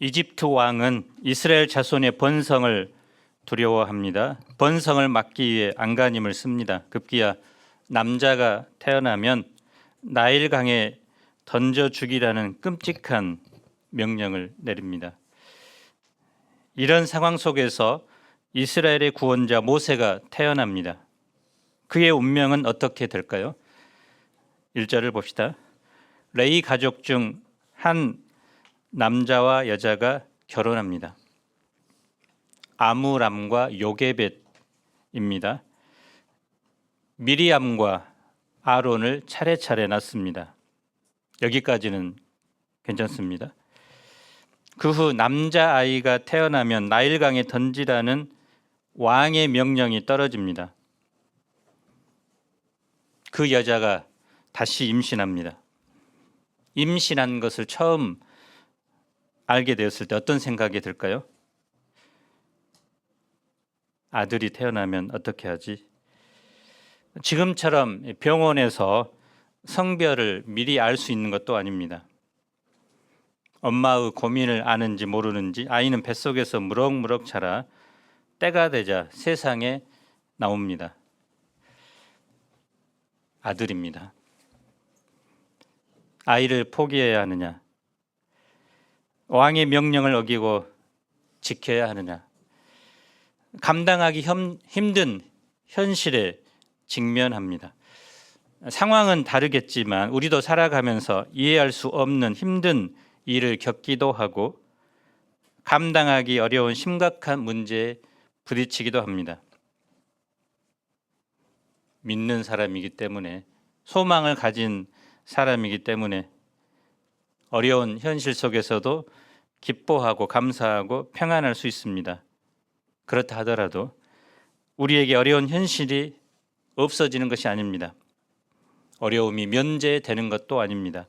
이집트 왕은 이스라엘 자손의 번성을 두려워합니다. 번성을 막기 위해 안간힘을 씁니다. 급기야 남자가 태어나면 나일강에 던져 죽이라는 끔찍한 명령을 내립니다. 이런 상황 속에서 이스라엘의 구원자 모세가 태어납니다. 그의 운명은 어떻게 될까요? 1절을 봅시다. 레위 가족 중 한 남자와 여자가 결혼합니다. 아므람과 요게벳입니다. 미리암과 아론을 차례차례 낳습니다. 여기까지는 괜찮습니다. 그 후 남자아이가 태어나면 나일강에 던지라는 왕의 명령이 떨어집니다. 그 여자가 다시 임신합니다. 임신한 것을 처음 알게 되었을 때 어떤 생각이 들까요? 아들이 태어나면 어떻게 하지? 지금처럼 병원에서 성별을 미리 알 수 있는 것도 아닙니다. 엄마의 고민을 아는지 모르는지 아이는 뱃속에서 무럭무럭 자라 때가 되자 세상에 나옵니다. 아들입니다. 아이를 포기해야 하느냐? 왕의 명령을 어기고 지켜야 하느냐? 감당하기 힘든 현실에 직면합니다. 상황은 다르겠지만 우리도 살아가면서 이해할 수 없는 힘든 일을 겪기도 하고 감당하기 어려운 심각한 문제에 부딪히기도 합니다. 믿는 사람이기 때문에, 소망을 가진 사람이기 때문에 어려운 현실 속에서도 기뻐하고 감사하고 평안할 수 있습니다. 그렇다 하더라도 우리에게 어려운 현실이 없어지는 것이 아닙니다. 어려움이 면제되는 것도 아닙니다.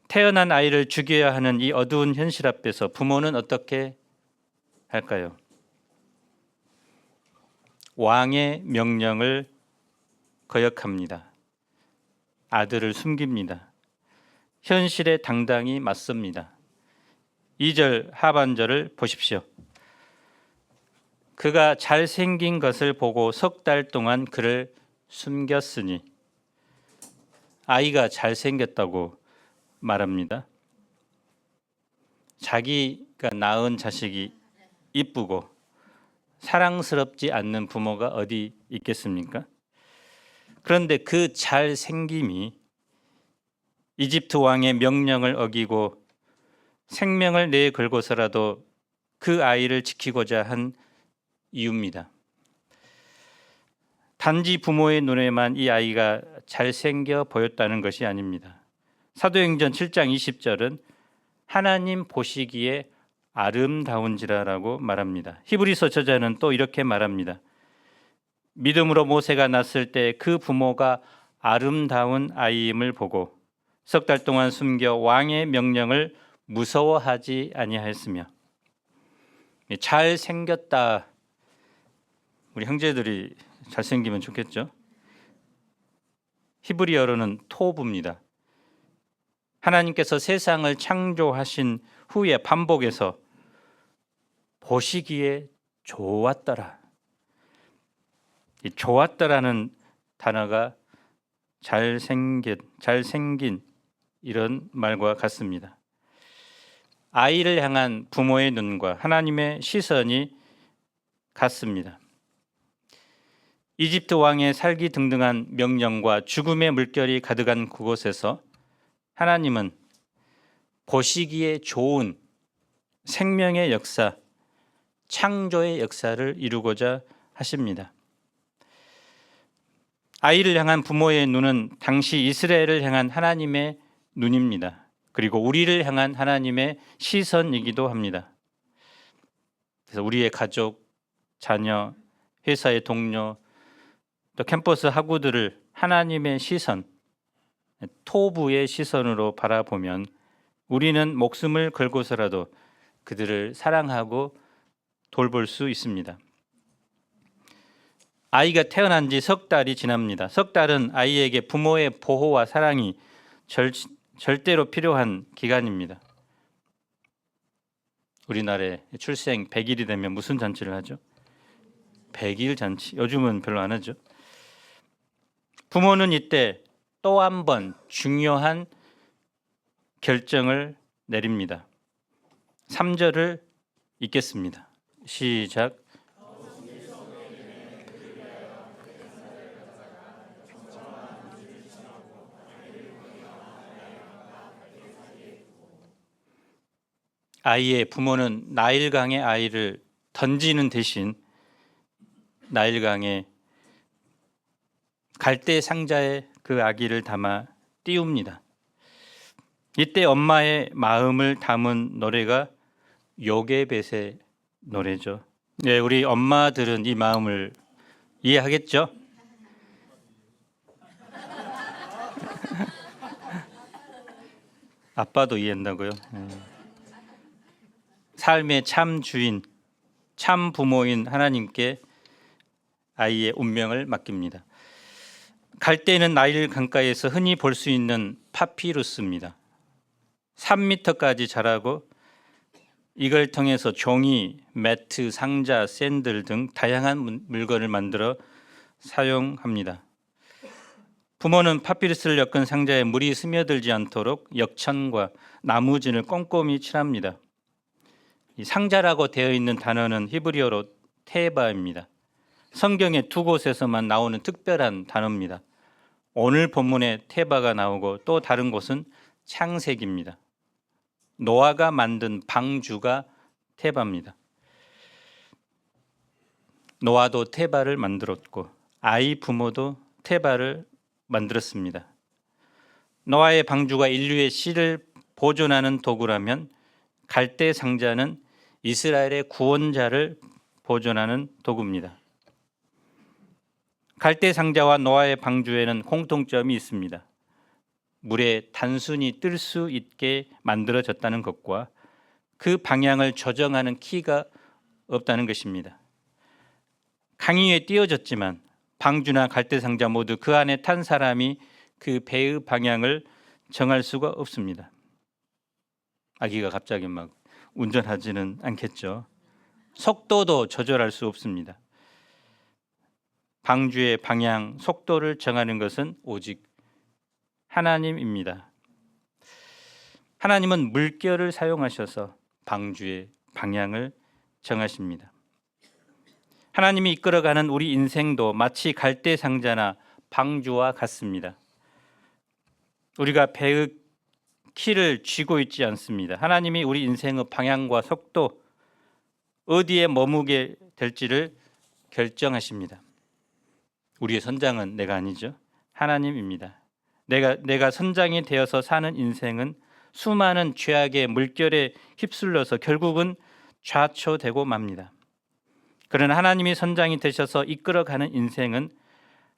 태어난 아이를 죽여야 하는 이 어두운 현실 앞에서 부모는 어떻게 할까요? 왕의 명령을 거역합니다. 아들을 숨깁니다. 현실에 당당히 맞섭니다. 2절 하반절을 보십시오. 그가 잘생긴 것을 보고 석 달 동안 그를 숨겼으니, 아이가 잘생겼다고 말합니다. 자기가 낳은 자식이 이쁘고 사랑스럽지 않는 부모가 어디 있겠습니까? 그런데 그 잘생김이 이집트 왕의 명령을 어기고 생명을 내걸고서라도 그 아이를 지키고자 한 이유입니다. 단지 부모의 눈에만 이 아이가 잘생겨 보였다는 것이 아닙니다. 사도행전 7장 20절은 하나님 보시기에 아름다운지라라고 말합니다. 히브리서 저자는 또 이렇게 말합니다. 믿음으로 모세가 낳았을 때 그 부모가 아름다운 아이임을 보고 석 달 동안 숨겨 왕의 명령을 무서워하지 아니하였으며. 잘생겼다. 우리 형제들이 잘생기면 좋겠죠. 히브리어로는 토브입니다. 하나님께서 세상을 창조하신 후에 반복해서 보시기에 좋았더라. 이 좋았더라는 단어가 잘생긴 이런 말과 같습니다. 아이를 향한 부모의 눈과 하나님의 시선이 같습니다. 이집트 왕의 살기등등한 명령과 죽음의 물결이 가득한 그곳에서 하나님은 보시기에 좋은 생명의 역사, 창조의 역사를 이루고자 하십니다. 아이를 향한 부모의 눈은 당시 이스라엘을 향한 하나님의 눈입니다. 그리고 우리를 향한 하나님의 시선이기도 합니다. 그래서 우리의 가족, 자녀, 회사의 동료, 또 캠퍼스 학우들을 하나님의 시선, 토부의 시선으로 바라보면 우리는 목숨을 걸고서라도 그들을 사랑하고 돌볼 수 있습니다. 아이가 태어난 지 석 달이 지납니다. 석 달은 아이에게 부모의 보호와 사랑이 절대로 필요한 기간입니다. 우리나라에 출생 100일이 되면 무슨 잔치를 하죠? 100일 잔치. 요즘은 별로 안 하죠. 부모는 이때 또 한 번 중요한 결정을 내립니다. 3절을 읽겠습니다. 시작. 아이의 부모는 나일강의 아이를 던지는 대신 나일강에 갈대 상자에 그 아기를 담아 띄웁니다. 이때 엄마의 마음을 담은 노래가 요게벳의 노래죠. 네, 우리 엄마들은 이 마음을 이해하겠죠? 아빠도 이해한다고요? 삶의 참 주인, 참 부모인 하나님께 아이의 운명을 맡깁니다. 갈대는 나일 강가에서 흔히 볼 수 있는 파피루스입니다. 3m까지 자라고 이걸 통해서 종이, 매트, 상자, 샌들 등 다양한 물건을 만들어 사용합니다. 부모는 파피루스를 엮은 상자에 물이 스며들지 않도록 역천과 나무진을 꼼꼼히 칠합니다. 이 상자라고 되어 있는 단어는 히브리어로 테바입니다. 성경의 두 곳에서만 나오는 특별한 단어입니다. 오늘 본문에 테바가 나오고 또 다른 곳은 창세기입니다. 노아가 만든 방주가 테바입니다. 노아도 테바를 만들었고 아이 부모도 테바를 만들었습니다. 노아의 방주가 인류의 씨를 보존하는 도구라면 갈대 상자는 이스라엘의 구원자를 보존하는 도구입니다. 갈대 상자와 노아의 방주에는 공통점이 있습니다. 물에 단순히 뜰 수 있게 만들어졌다는 것과 그 방향을 조정하는 키가 없다는 것입니다. 강이 위에 띄어졌지만 방주나 갈대 상자 모두 그 안에 탄 사람이 그 배의 방향을 정할 수가 없습니다. 아기가 갑자기 막 운전하지는 않겠죠. 속도도 조절할 수 없습니다. 방주의 방향, 속도를 정하는 것은 오직 하나님입니다. 하나님은 물결을 사용하셔서 방주의 방향을 정하십니다. 하나님이 이끌어가는 우리 인생도 마치 갈대 상자나 방주와 같습니다. 우리가 배의 키를 쥐고 있지 않습니다. 하나님이 우리 인생의 방향과 속도, 어디에 머무게 될지를 결정하십니다. 우리의 선장은 내가 아니죠. 하나님입니다. 내가 선장이 되어서 사는 인생은 수많은 죄악의 물결에 휩쓸려서 결국은 좌초되고 맙니다. 그러나 하나님이 선장이 되셔서 이끌어가는 인생은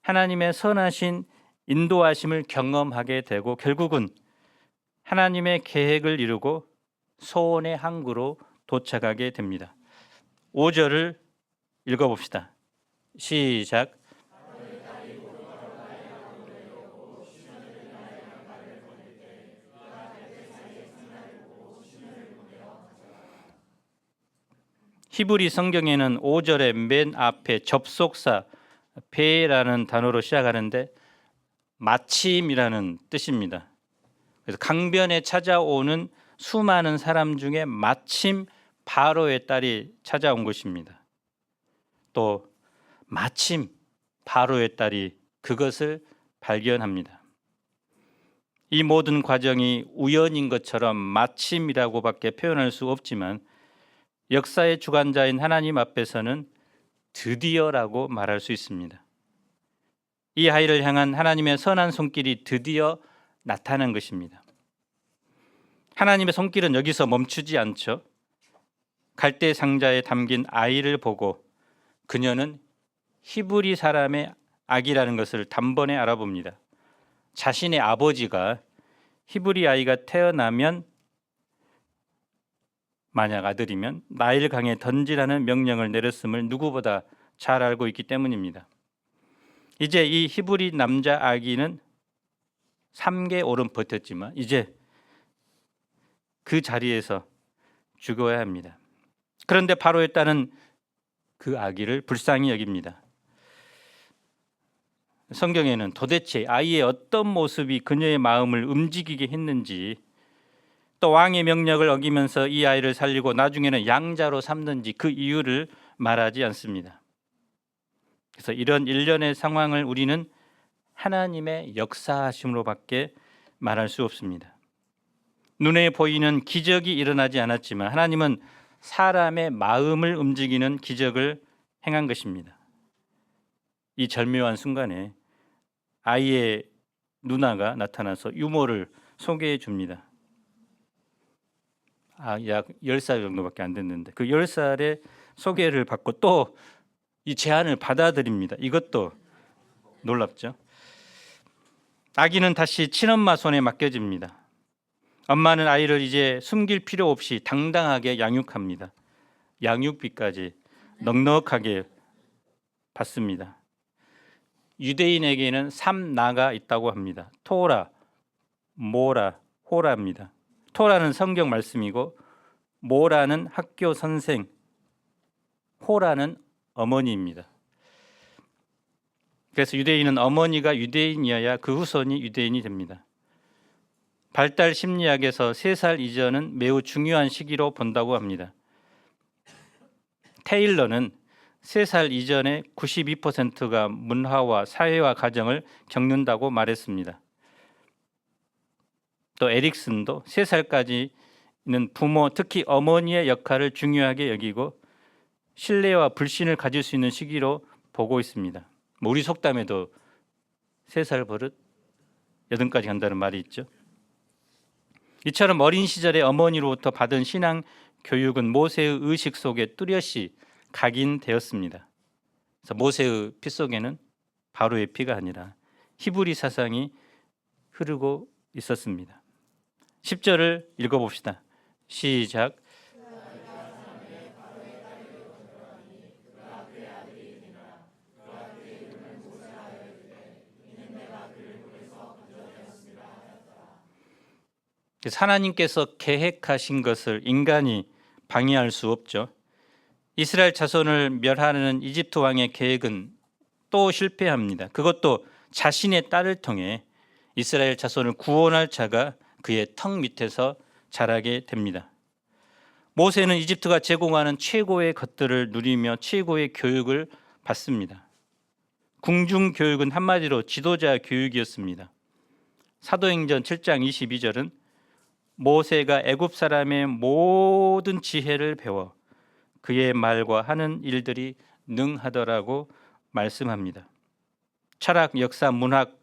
하나님의 선하신 인도하심을 경험하게 되고 결국은 하나님의 계획을 이루고 소원의 항구로 도착하게 됩니다. 5절을 읽어봅시다. 시작. 히브리 성경에는 5절의 맨 앞에 접속사 베라는 단어로 시작하는데 마침이라는 뜻입니다. 그래서 강변에 찾아오는 수많은 사람 중에 마침 바로의 딸이 찾아온 것입니다. 또 마침 바로의 딸이 그것을 발견합니다. 이 모든 과정이 우연인 것처럼 마침이라고밖에 표현할 수 없지만 역사의 주관자인 하나님 앞에서는 드디어라고 말할 수 있습니다. 이 아이를 향한 하나님의 선한 손길이 드디어 나타난 것입니다. 하나님의 손길은 여기서 멈추지 않죠. 갈대 상자에 담긴 아이를 보고 그녀는 히브리 사람의 아기라는 것을 단번에 알아봅니다. 자신의 아버지가 히브리 아이가 태어나면 만약 아들이면 나일강에 던지라는 명령을 내렸음을 누구보다 잘 알고 있기 때문입니다. 이제 이 히브리 남자 아기는 3개월은 버텼지만 이제 그 자리에서 죽어야 합니다. 그런데 바로의 딸은 그 아기를 불쌍히 여깁니다. 성경에는 도대체 아이의 어떤 모습이 그녀의 마음을 움직이게 했는지, 또 왕의 명령을 어기면서 이 아이를 살리고 나중에는 양자로 삼는지 그 이유를 말하지 않습니다. 그래서 이런 일련의 상황을 우리는 하나님의 역사하심으로밖에 말할 수 없습니다. 눈에 보이는 기적이 일어나지 않았지만 하나님은 사람의 마음을 움직이는 기적을 행한 것입니다. 이 절묘한 순간에 아이의 누나가 나타나서 유모를 소개해 줍니다. 약 10살 정도밖에 안 됐는데 그 10살의 소개를 받고 또 이 제안을 받아들입니다. 이것도 놀랍죠. 아기는 다시 친엄마 손에 맡겨집니다. 엄마는 아이를 이제 숨길 필요 없이 당당하게 양육합니다. 양육비까지 넉넉하게 받습니다. 유대인에게는 3나가 있다고 합니다. 토라, 모라, 호라입니다. 토라는 성경 말씀이고 모라는 학교 선생, 호라는 어머니입니다. 그래서 유대인은 어머니가 유대인이어야 그 후손이 유대인이 됩니다. 발달 심리학에서 3살 이전은 매우 중요한 시기로 본다고 합니다. 테일러는 3살 이전에 92%가 문화와 사회화 과정을 겪는다고 말했습니다. 또 에릭슨도 3살까지는 부모, 특히 어머니의 역할을 중요하게 여기고 신뢰와 불신을 가질 수 있는 시기로 보고 있습니다. 우리 속담에도 3살 버릇 8까지 간다는 말이 있죠. 이처럼 어린 시절에 어머니로부터 받은 신앙 교육은 모세의 의식 속에 뚜렷이 각인되었습니다. 그래서 모세의 피 속에는 바로의 피가 아니라 히브리 사상이 흐르고 있었습니다. 10절을 읽어봅시다. 시작. 하나님께서 계획하신 것을 인간이 방해할 수 없죠. 이스라엘 자손을 멸하는 이집트 왕의 계획은 또 실패합니다. 그것도 자신의 딸을 통해 이스라엘 자손을 구원할 자가 그의 턱 밑에서 자라게 됩니다. 모세는 이집트가 제공하는 최고의 것들을 누리며 최고의 교육을 받습니다. 궁중 교육은 한마디로 지도자 교육이었습니다. 사도행전 7장 22절은 모세가 애굽 사람의 모든 지혜를 배워 그의 말과 하는 일들이 능하더라고 말씀합니다. 철학, 역사, 문학,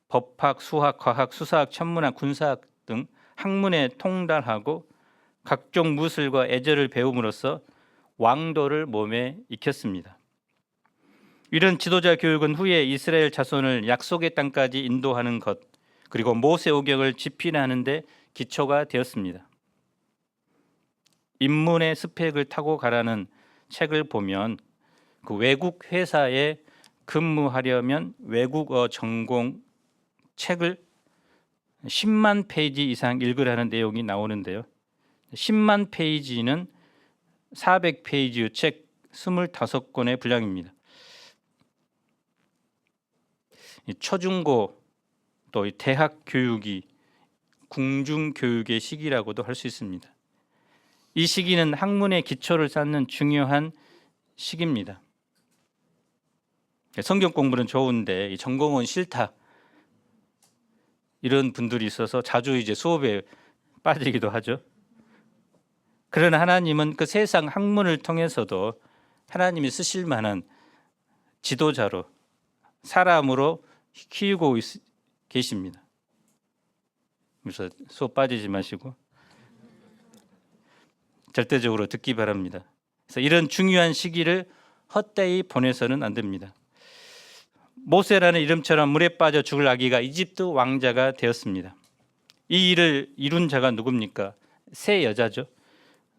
법학, 수학, 과학, 수사학, 천문학, 군사학 등 학문에 통달하고 각종 무술과 예절을 배움으로써 왕도를 몸에 익혔습니다. 이런 지도자 교육은 후에 이스라엘 자손을 약속의 땅까지 인도하는 것, 그리고 모세오경을 집필하는 데 기초가 되었습니다. 인문의 스펙을 타고 가라는 책을 보면 그 외국 회사에 근무하려면 외국어 전공 책을 10만 페이지 이상 읽으라는 내용이 나오는데요. 10만 페이지는 400페이지의 책 25권의 분량입니다. 초중고 또 대학 교육이 궁중교육의 시기라고도 할 수 있습니다. 이 시기는 학문의 기초를 쌓는 중요한 시기입니다. 성경 공부는 좋은데 전공은 싫다, 이런 분들이 있어서 자주 이제 수업에 빠지기도 하죠. 그러나 하나님은 그 세상 학문을 통해서도 하나님이 쓰실 만한 지도자로, 사람으로 키우고 계십니다. 그래서 수업 빠지지 마시고 절대적으로 듣기 바랍니다. 그래서 이런 중요한 시기를 헛되이 보내서는 안 됩니다. 모세라는 이름처럼 물에 빠져 죽을 아기가 이집트 왕자가 되었습니다. 이 일을 이룬 자가 누굽니까? 세 여자죠.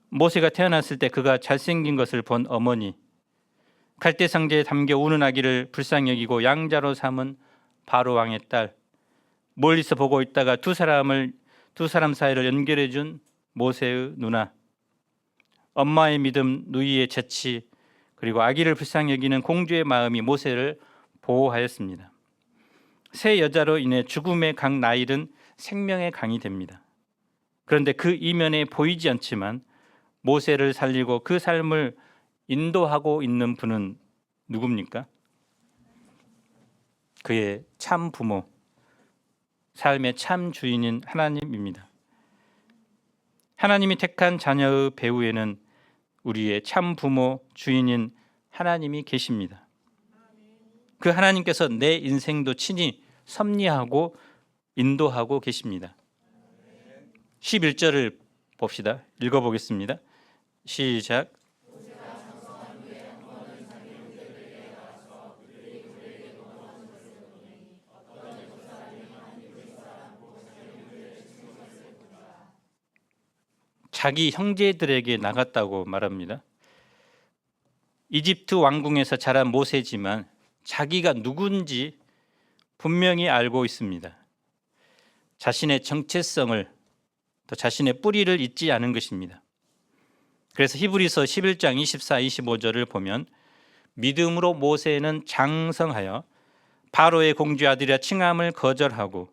모세가 태어났을 때 그가 잘생긴 것을 본 어머니, 갈대 상자에 담겨 우는 아기를 불쌍히 여기고 양자로 삼은 바로 왕의 딸, 멀리서 보고 있다가 두 사람 사이를 연결해 준 모세의 누나, 엄마의 믿음, 누이의 재치, 그리고 아기를 불쌍히 여기는 공주의 마음이 모세를 보호하였습니다. 세 여자로 인해 죽음의 강 나일은 생명의 강이 됩니다. 그런데 그 이면에 보이지 않지만 모세를 살리고 그 삶을 인도하고 있는 분은 누굽니까? 그의 참 부모, 삶의 참 주인인 하나님입니다. 하나님이 택한 자녀의 배후에는 우리의 참 부모, 주인인 하나님이 계십니다. 그 하나님께서 내 인생도 친히 섭리하고 인도하고 계십니다. 11절을 봅시다. 읽어보겠습니다. 시작. 자기 형제들에게 나갔다고 말합니다. 이집트 왕궁에서 자란 모세지만 자기가 누군지 분명히 알고 있습니다. 자신의 정체성을, 또 자신의 뿌리를 잊지 않은 것입니다. 그래서 히브리서 11장 24, 25절을 보면 믿음으로 모세는 장성하여 바로의 공주 아들이라 칭함을 거절하고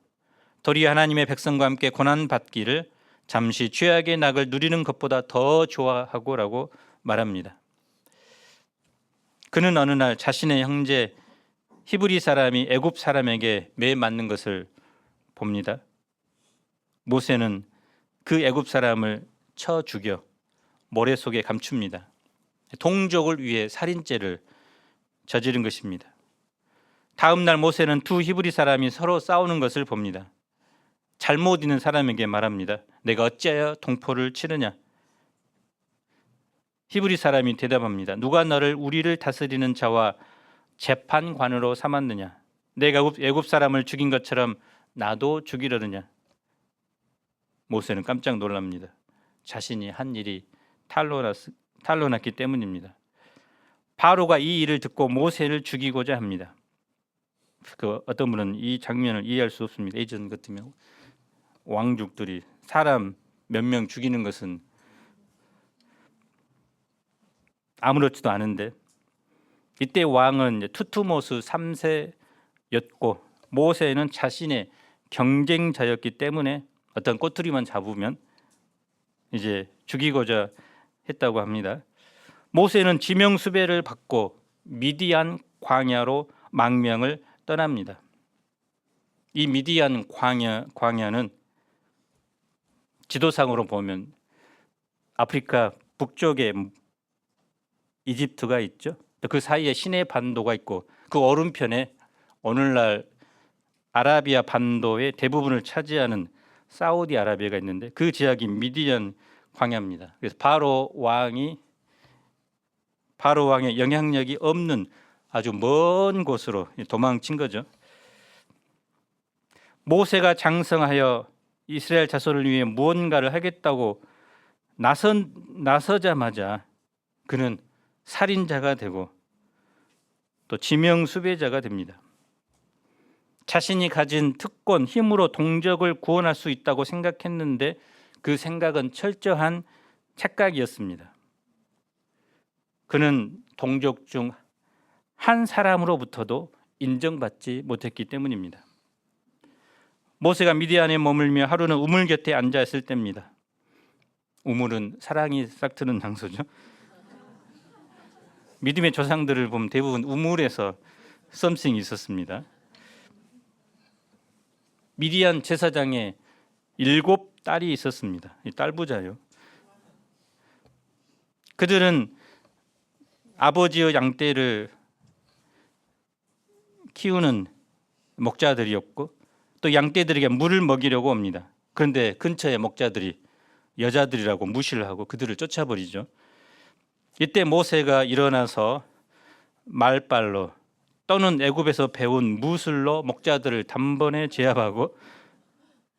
도리어 하나님의 백성과 함께 고난받기를 잠시 죄악의 낙을 누리는 것보다 더 좋아하고라고 말합니다. 그는 어느 날 자신의 형제 히브리 사람이 애굽 사람에게 매 맞는 것을 봅니다. 모세는 그 애굽 사람을 쳐 죽여 모래 속에 감춥니다. 동족을 위해 살인죄를 저지른 것입니다. 다음 날 모세는 두 히브리 사람이 서로 싸우는 것을 봅니다. 잘못 있는 사람에게 말합니다. 내가 어찌하여 동포를 치느냐? 히브리 사람이 대답합니다. 누가 너를 우리를 다스리는 자와 재판관으로 삼았느냐? 내가 애굽 사람을 죽인 것처럼 나도 죽이려느냐? 모세는 깜짝 놀랍니다. 자신이 한 일이 탈로 났기 때문입니다. 바로가 이 일을 듣고 모세를 죽이고자 합니다. 그 어떤 분은 이 장면을 이해할 수 없습니다. 예전 같으면 왕족들이 사람 몇 명 죽이는 것은 아무렇지도 않은데, 이때 왕은 투투모스 3세였고 모세는 자신의 경쟁자였기 때문에 어떤 꼬투리만 잡으면 이제 죽이고자 했다고 합니다. 모세는 지명수배를 받고 미디안 광야로 망명을 떠납니다. 이 미디안 광야는 지도상으로 보면 아프리카 북쪽에 이집트가 있죠. 그 사이에 시내 반도가 있고 그 오른편에 오늘날 아라비아 반도의 대부분을 차지하는 사우디아라비아가 있는데 그 지역이 미디안 광야입니다. 그래서 바로 왕의 영향력이 없는 아주 먼 곳으로 도망친 거죠. 모세가 장성하여 이스라엘 자손을 위해 무언가를 하겠다고 나서자마자 그는 살인자가 되고 또 지명수배자가 됩니다. 자신이 가진 특권, 힘으로 동족을 구원할 수 있다고 생각했는데 그 생각은 철저한 착각이었습니다. 그는 동족 중 한 사람으로부터도 인정받지 못했기 때문입니다. 모세가 미디안에 머물며 하루는 우물 곁에 앉아 있을 때입니다. 우물은 사랑이 싹트는 장소죠. 믿음의 조상들을 보면 대부분 우물에서 썸씽이 있었습니다. 미디안 제사장에 7딸이 있었습니다. 딸부자요. 그들은 아버지의 양떼를 키우는 목자들이었고 또 양떼들에게 물을 먹이려고 옵니다. 그런데 근처에 목자들이 여자들이라고 무시를 하고 그들을 쫓아버리죠. 이때 모세가 일어나서 말발로 또는 애굽에서 배운 무술로 목자들을 단번에 제압하고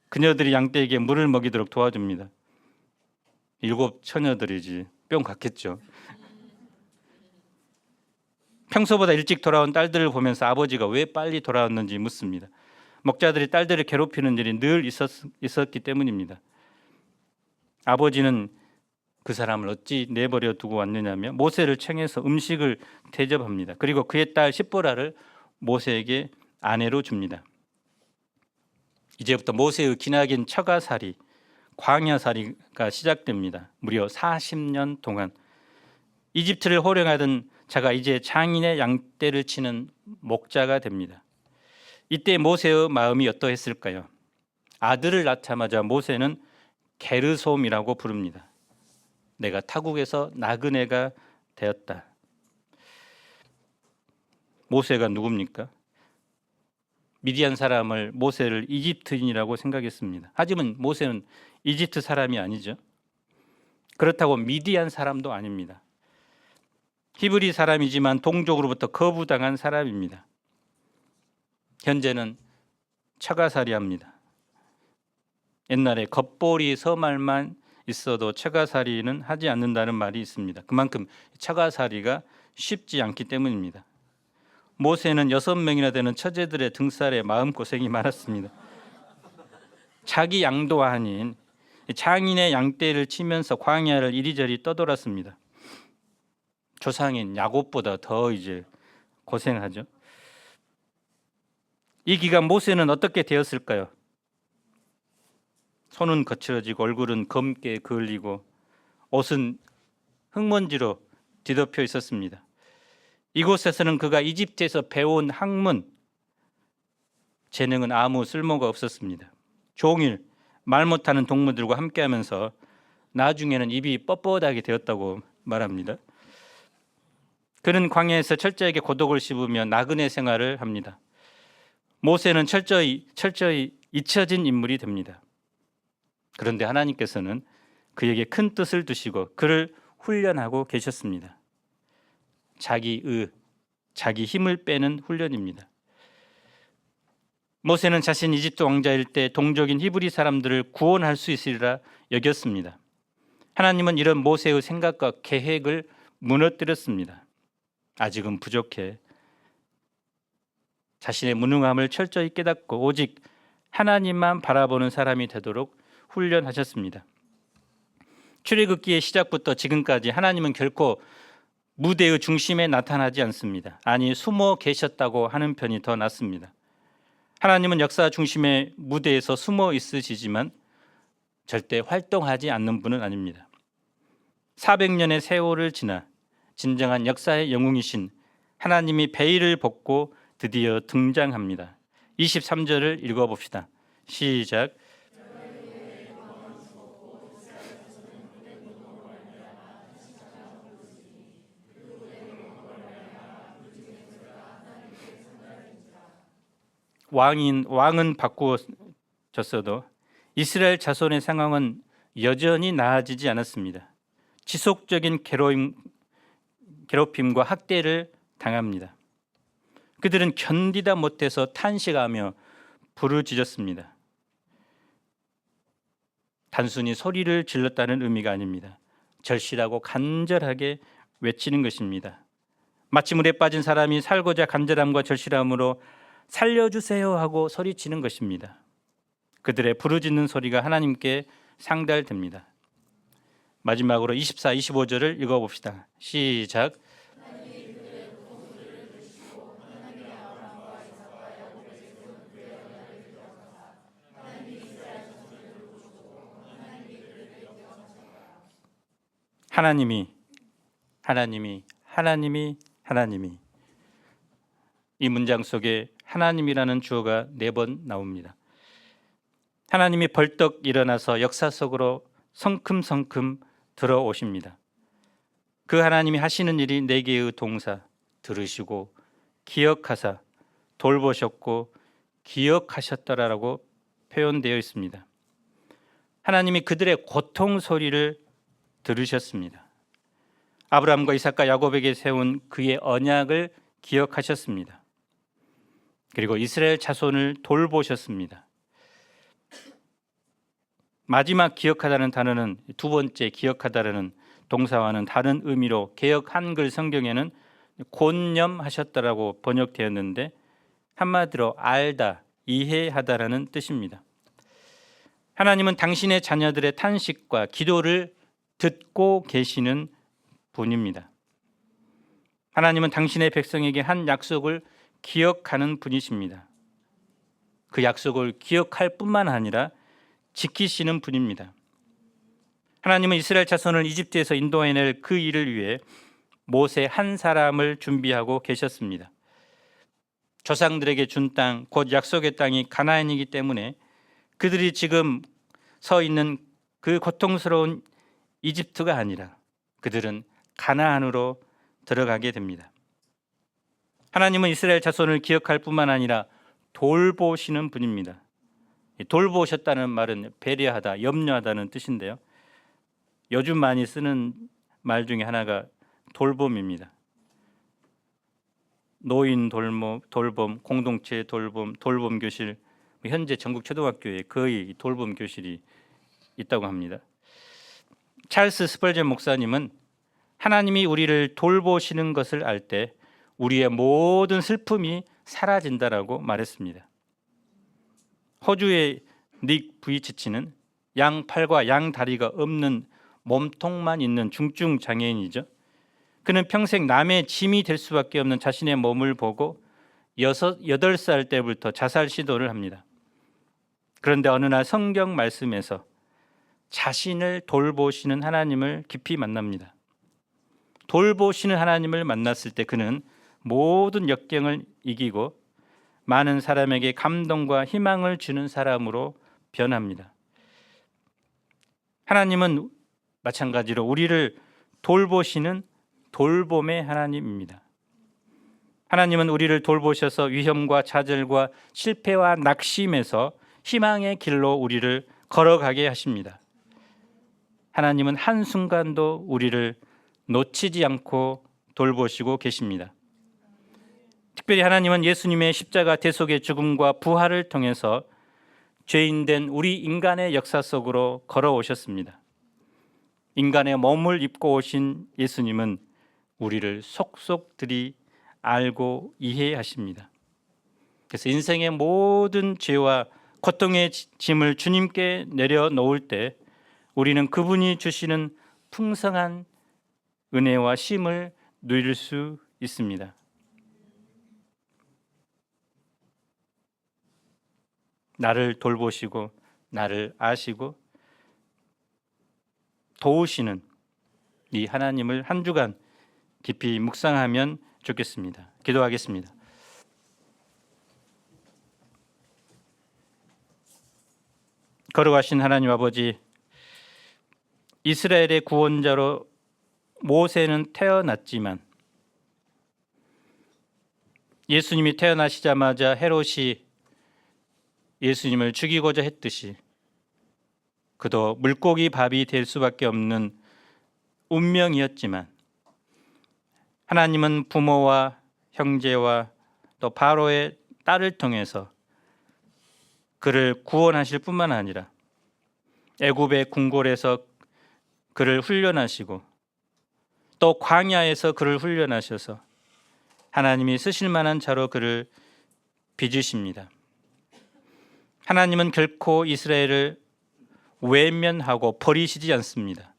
그녀들이 양떼에게 물을 먹이도록 도와줍니다. 7 처녀들이지 뿅 갔겠죠. 평소보다 일찍 돌아온 딸들을 보면서 아버지가 왜 빨리 돌아왔는지 묻습니다. 목자들이 딸들을 괴롭히는 일이 늘 있었기 때문입니다. 아버지는 그 사람을 어찌 내버려 두고 왔느냐며 모세를 청해서 음식을 대접합니다. 그리고 그의 딸 십보라를 모세에게 아내로 줍니다. 이제부터 모세의 기나긴 처가살이, 광야살이가 시작됩니다. 무려 40년 동안 이집트를 호령하던 자가 이제 장인의 양떼를 치는 목자가 됩니다. 이때 모세의 마음이 어떠했을까요? 아들을 낳자마자 모세는 게르솜이라고 부릅니다. 내가 타국에서 나그네가 되었다. 모세가 누굽니까? 미디안 사람을 모세를 이집트인이라고 생각했습니다. 하지만 모세는 이집트 사람이 아니죠. 그렇다고 미디안 사람도 아닙니다. 히브리 사람이지만 동족으로부터 거부당한 사람입니다. 현재는 처가살이합니다. 옛날에 겉보리 서말만 있어도 처가살이는 하지 않는다는 말이 있습니다. 그만큼 처가살이가 쉽지 않기 때문입니다. 모세는 6명이나 되는 처제들의 등살에 마음고생이 많았습니다. 자기 양도 아닌 장인의 양떼를 치면서 광야를 이리저리 떠돌았습니다. 조상인 야곱보다 더 이제 고생하죠. 이 기간 모세는 어떻게 되었을까요? 손은 거칠어지고 얼굴은 검게 그을리고 옷은 흙먼지로 뒤덮여 있었습니다. 이곳에서는 그가 이집트에서 배운 학문, 재능은 아무 쓸모가 없었습니다. 종일 말 못하는 동물들과 함께하면서 나중에는 입이 뻣뻣하게 되었다고 말합니다. 그는 광야에서 철저하게 고독을 씹으며 나그네 생활을 합니다. 모세는 철저히 잊혀진 인물이 됩니다. 그런데 하나님께서는 그에게 큰 뜻을 두시고 그를 훈련하고 계셨습니다. 자기 힘을 빼는 훈련입니다. 모세는 자신 이집트 왕자일 때 동족인 히브리 사람들을 구원할 수 있으리라 여겼습니다. 하나님은 이런 모세의 생각과 계획을 무너뜨렸습니다. 아직은 부족해. 자신의 무능함을 철저히 깨닫고 오직 하나님만 바라보는 사람이 되도록 훈련하셨습니다. 출애굽기의 시작부터 지금까지 하나님은 결코 무대의 중심에 나타나지 않습니다. 아니, 숨어 계셨다고 하는 편이 더 낫습니다. 하나님은 역사 중심의 무대에서 숨어 있으시지만 절대 활동하지 않는 분은 아닙니다. 400년의 세월을 지나 진정한 역사의 영웅이신 하나님이 베일을 벗고 드디어 등장합니다. 23절을 읽어봅시다. 시작. 왕은 바꾸어졌어도 이스라엘 자손의 상황은 여전히 나아지지 않았습니다. 지속적인 괴롭힘과 학대를 당합니다. 그들은 견디다 못해서 탄식하며 부르짖었습니다. 단순히 소리를 질렀다는 의미가 아닙니다. 절실하고 간절하게 외치는 것입니다. 마치 물에 빠진 사람이 살고자 간절함과 절실함으로 살려주세요 하고 소리치는 것입니다. 그들의 부르짖는 소리가 하나님께 상달됩니다. 마지막으로 24, 25절을 읽어봅시다. 시작. 하나님이 이 문장 속에 하나님이라는 주어가 4번 나옵니다. 하나님이 벌떡 일어나서 역사 속으로 성큼성큼 들어오십니다. 그 하나님이 하시는 일이 4개의 동사 들으시고 기억하사 돌보셨고 기억하셨더라라고 표현되어 있습니다. 하나님이 그들의 고통 소리를 들으셨습니다. 아브라함과 이삭과 야곱에게 세운 그의 언약을 기억하셨습니다. 그리고 이스라엘 자손을 돌보셨습니다. 마지막 기억하다는 단어는 두 번째 기억하다라는 동사와는 다른 의미로 개역 한글 성경에는 곤념하셨다라고 번역되었는데 한마디로 알다, 이해하다라는 뜻입니다. 하나님은 당신의 자녀들의 탄식과 기도를 듣고 계시는 분입니다. 하나님은 당신의 백성에게 한 약속을 기억하는 분이십니다. 그 약속을 기억할 뿐만 아니라 지키시는 분입니다. 하나님은 이스라엘 자손을 이집트에서 인도해낼 그 일을 위해 모세 한 사람을 준비하고 계셨습니다. 조상들에게 준 땅, 곧 약속의 땅이 가나안이기 때문에 그들이 지금 서 있는 그 고통스러운 이집트가 아니라 그들은 가나안으로 들어가게 됩니다. 하나님은 이스라엘 자손을 기억할 뿐만 아니라 돌보시는 분입니다. 돌보셨다는 말은 배려하다, 염려하다는 뜻인데요. 요즘 많이 쓰는 말 중에 하나가 돌봄입니다. 노인 돌봄, 공동체 돌봄, 돌봄 교실, 현재 전국 초등학교에 거의 돌봄 교실이 있다고 합니다. 찰스 스펄전 목사님은 하나님이 우리를 돌보시는 것을 알 때 우리의 모든 슬픔이 사라진다라고 말했습니다. 호주의 닉 부이치치는 양팔과 양다리가 없는 몸통만 있는 중증 장애인이죠. 그는 평생 남의 짐이 될 수밖에 없는 자신의 몸을 보고 8살 때부터 자살 시도를 합니다. 그런데 어느 날 성경 말씀에서 자신을 돌보시는 하나님을 깊이 만납니다. 돌보시는 하나님을 만났을 때 그는 모든 역경을 이기고 많은 사람에게 감동과 희망을 주는 사람으로 변합니다. 하나님은 마찬가지로 우리를 돌보시는 돌봄의 하나님입니다. 하나님은 우리를 돌보셔서 위험과 좌절과 실패와 낙심에서 희망의 길로 우리를 걸어가게 하십니다. 하나님은 한순간도 우리를 놓치지 않고 돌보시고 계십니다. 특별히 하나님은 예수님의 십자가 대속의 죽음과 부활을 통해서 죄인된 우리 인간의 역사 속으로 걸어오셨습니다. 인간의 몸을 입고 오신 예수님은 우리를 속속들이 알고 이해하십니다. 그래서 인생의 모든 죄와 고통의 짐을 주님께 내려놓을 때 우리는 그분이 주시는 풍성한 은혜와 쉼을 누릴 수 있습니다. 나를 돌보시고 나를 아시고 도우시는 이 하나님을 한 주간 깊이 묵상하면 좋겠습니다. 기도하겠습니다. 거룩하신 하나님 아버지, 이스라엘의 구원자로 모세는 태어났지만 예수님이 태어나시자마자 헤롯이 예수님을 죽이고자 했듯이 그도 물고기 밥이 될 수밖에 없는 운명이었지만 하나님은 부모와 형제와 또 바로의 딸을 통해서 그를 구원하실 뿐만 아니라 애굽의 궁궐에서 그를 훈련하시고 또 광야에서 그를 훈련하셔서 하나님이 쓰실 만한 자로 그를 빚으십니다. 하나님은 결코 이스라엘을 외면하고 버리시지 않습니다.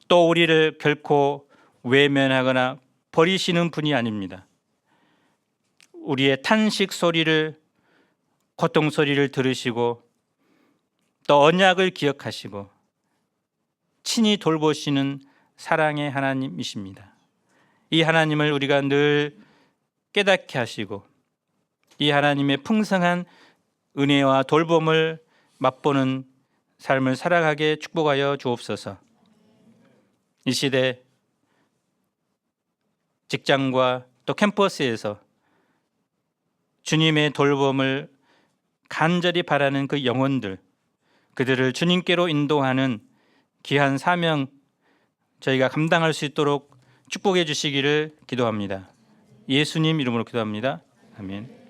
또 우리를 결코 외면하거나 버리시는 분이 아닙니다. 우리의 탄식 소리를, 고통 소리를 들으시고 또 언약을 기억하시고 친히 돌보시는 사랑의 하나님이십니다. 이 하나님을 우리가 늘 깨닫게 하시고 이 하나님의 풍성한 은혜와 돌봄을 맛보는 삶을 살아가게 축복하여 주옵소서. 이 시대 직장과 또 캠퍼스에서 주님의 돌봄을 간절히 바라는 그 영혼들, 그들을 주님께로 인도하는 귀한 사명 저희가 감당할 수 있도록 축복해 주시기를 기도합니다. 예수님 이름으로 기도합니다. 아멘.